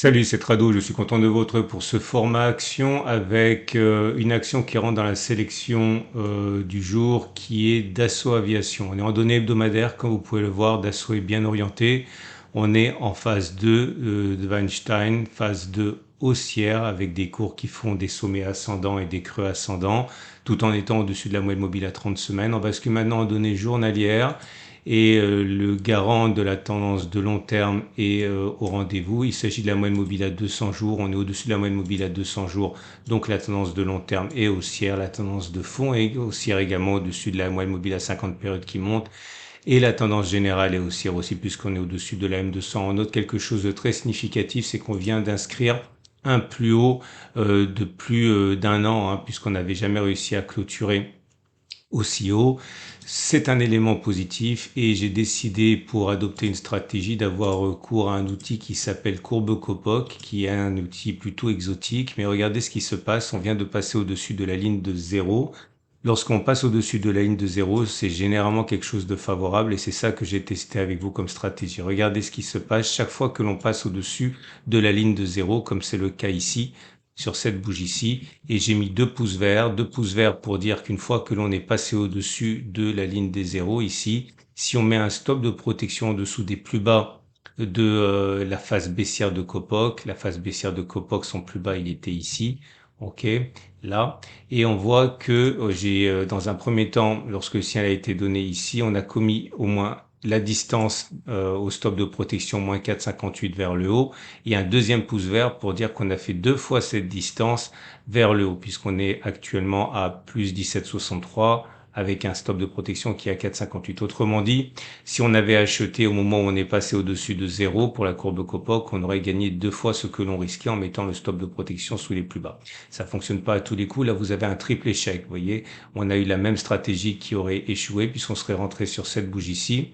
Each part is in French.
Salut, c'est Trado, je suis content de vous retrouver pour ce format action avec une action qui rentre dans la sélection du jour qui est Dassault Aviation. On est en données hebdomadaires, comme vous pouvez le voir, Dassault est bien orienté. On est en phase 2 de Weinstein, phase 2 haussière avec des cours qui font des sommets ascendants et des creux ascendants, tout en étant au-dessus de la moyenne mobile à 30 semaines. On bascule maintenant en données journalières et le garant de la tendance de long terme est au rendez-vous. Il s'agit de la moyenne mobile à 200 jours. On est au-dessus de la moyenne mobile à 200 jours. Donc la tendance de long terme est haussière. La tendance de fond est haussière également au-dessus de la moyenne mobile à 50 périodes qui monte. Et la tendance générale est haussière aussi puisqu'on est au-dessus de la M200. On note quelque chose de très significatif, c'est qu'on vient d'inscrire un plus haut de plus d'un an, hein, puisqu'on n'avait jamais réussi à clôturer aussi haut. C'est un élément positif et j'ai décidé pour adopter une stratégie d'avoir recours à un outil qui s'appelle Courbe-Copoc, qui est un outil plutôt exotique. Mais regardez ce qui se passe, on vient de passer au-dessus de la ligne de 0. Lorsqu'on passe au-dessus de la ligne de 0, c'est généralement quelque chose de favorable et c'est ça que j'ai testé avec vous comme stratégie. Regardez ce qui se passe chaque fois que l'on passe au-dessus de la ligne de 0, comme c'est le cas ici sur cette bougie-ci, et j'ai mis deux pouces verts pour dire qu'une fois que l'on est passé au-dessus de la ligne des zéros ici, si on met un stop de protection en dessous des plus bas de la phase baissière de Copoc, la phase baissière de Copoc, son plus bas, il était ici, ok, là, et on voit que j'ai dans un premier temps, lorsque le signal a été donné ici, on a commis au moins la distance au stop de protection moins 4,58 vers le haut et un deuxième pouce vert pour dire qu'on a fait deux fois cette distance vers le haut puisqu'on est actuellement à plus 17,63 avec un stop de protection qui est à 4,58. Autrement dit, si on avait acheté au moment où on est passé au-dessus de 0 pour la courbe Copoc, on aurait gagné deux fois ce que l'on risquait en mettant le stop de protection sous les plus bas. Ça fonctionne pas à tous les coups. Là, vous avez un triple échec. Vous voyez, on a eu la même stratégie qui aurait échoué puisqu'on serait rentré sur cette bougie-ci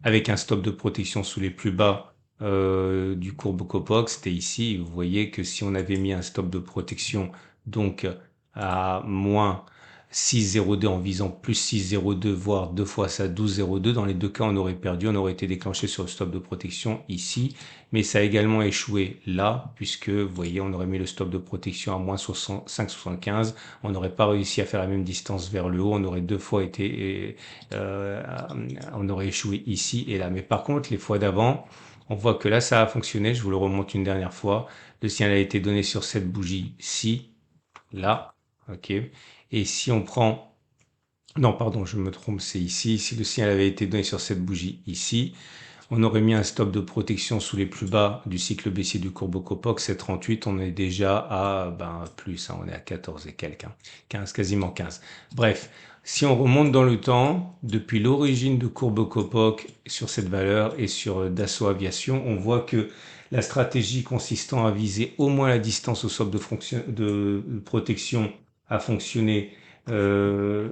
avec un stop de protection sous les plus bas du courbe Copoc, c'était ici. Vous voyez que si on avait mis un stop de protection donc à moins 6,02 en visant plus 6,02 voire deux fois ça 12,02, dans les deux cas on aurait perdu, on aurait été déclenché sur le stop de protection ici, mais ça a également échoué là puisque vous voyez on aurait mis le stop de protection à moins 5,75, on n'aurait pas réussi à faire la même distance vers le haut, on aurait deux fois été on aurait échoué ici et là. Mais par contre, les fois d'avant, on voit que là, ça a fonctionné. Je vous le remonte une dernière fois. Le signal a été donné sur cette bougie-ci, là, ok. Et si on prend, non, pardon, je me trompe, c'est ici. Si le signal avait été donné sur cette bougie ici, on aurait mis un stop de protection sous les plus bas du cycle baissier du courbe Copoc, 7,38. On est déjà à plus, hein, on est à 14 et quelques, hein, 15, quasiment 15. Bref, si on remonte dans le temps, depuis l'origine de courbe Copoc sur cette valeur et sur Dassault Aviation, on voit que la stratégie consistant à viser au moins la distance au stop de protection a fonctionné 9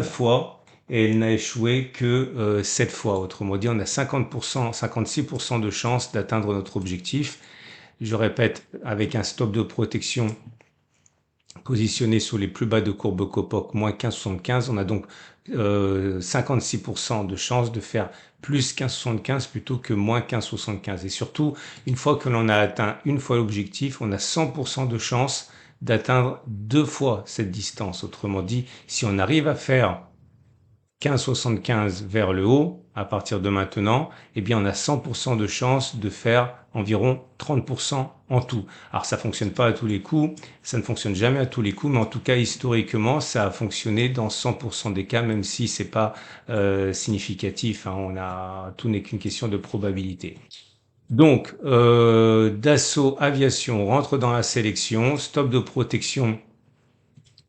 fois et elle n'a échoué que 7 fois. Autrement dit, on a 50%, 56% de chances d'atteindre notre objectif. Je répète, avec un stop de protection positionné sur les plus bas de courbe Copoc, moins 15,75, on a donc 56% de chances de faire plus 15,75 plutôt que moins 15,75. Et surtout, une fois que l'on a atteint une fois l'objectif, on a 100% de chances d'atteindre deux fois cette distance. Autrement dit, si on arrive à faire 15,75 vers le haut, à partir de maintenant, eh bien, on a 100% de chance de faire environ 30% en tout. Alors, ça fonctionne pas à tous les coups, ça ne fonctionne jamais à tous les coups, mais en tout cas, historiquement, ça a fonctionné dans 100% des cas, même si c'est pas significatif, hein. Tout n'est qu'une question de probabilité. Donc, Dassault Aviation rentre dans la sélection, stop de protection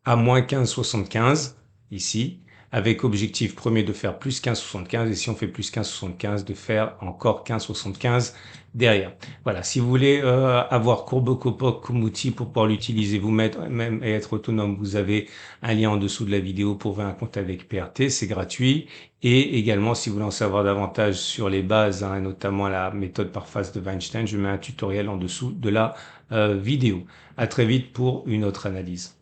à moins 15,75 ici, avec objectif premier de faire plus 15,75 et si on fait plus 15,75 de faire encore 15,75 derrière. Voilà, si vous voulez avoir Courbe Copoc comme outil pour pouvoir l'utiliser vous-même et être autonome, vous avez un lien en dessous de la vidéo pour ouvrir un compte avec PRT, c'est gratuit. Et également, si vous voulez en savoir davantage sur les bases, hein, notamment la méthode par phase de Weinstein, je mets un tutoriel en dessous de la vidéo. À très vite pour une autre analyse.